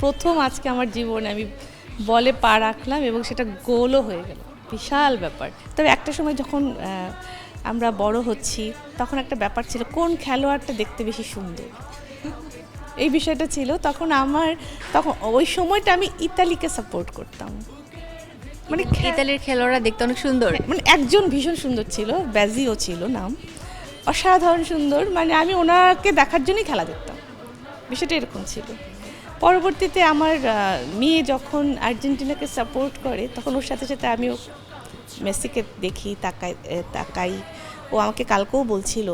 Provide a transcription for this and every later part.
প্রথম আজকে আমার জীবনে আমি বলে পা রাখলাম এবং সেটা গোলও হয়ে গেল, বিশাল ব্যাপার। তবে একটা সময় যখন আমরা বড় হচ্ছি তখন একটা ব্যাপার ছিল কোন খেলোয়াড়টা দেখতে বেশি সুন্দর, এই বিষয়টা ছিল। তখন ওই সময়টা আমি ইতালিকে সাপোর্ট করতাম। মানে ইতালির খেলোয়াড়রা দেখতে অনেক সুন্দর। মানে একজন ভীষণ সুন্দর ছিল, ব্যাজিও ছিল নাম, অসাধারণ সুন্দর। মানে আমি ওনাকে দেখার জন্যই খেলা দেখতাম, বিষয়টা এরকম ছিল। পরবর্তীতে আমার মেয়ে যখন আর্জেন্টিনাকে সাপোর্ট করে তখন ওর সাথে সাথে আমিও মেসিকে দেখি, তাকাই। ও আমাকে কালকেও বলছিল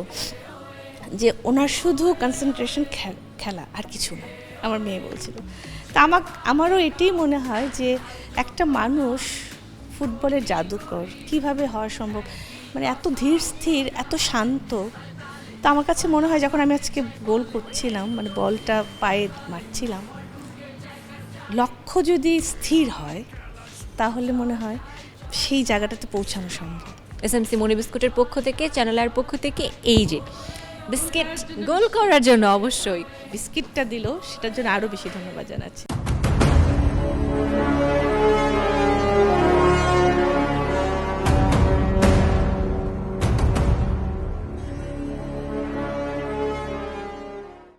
যে ওনার শুধু কনসেন্ট্রেশন খেলা আর কিছু না, আমার মেয়ে বলছিল। তা আমারও এটাই মনে হয় যে একটা মানুষ ফুটবলের জাদুকর কিভাবে হওয়া সম্ভব, মানে এত ধীর স্থির, এত শান্ত। তো আমার কাছে মনে হয় যখন আমি আজকে গোল করছিলাম, মানে বলটা পায়ে মারছিলাম, লক্ষ্য যদি স্থির হয় তাহলে মনে হয় সেই জায়গাটাতে পৌঁছানো সম্ভব। এসএমসি মনি বিস্কুটের পক্ষ থেকে, চ্যানেলের পক্ষ থেকে এই যে বিস্কিট গোল করার জন্য অবশ্যই বিস্কিটটা দিল, সেটার জন্য আরও বেশি ধন্যবাদ জানাচ্ছি।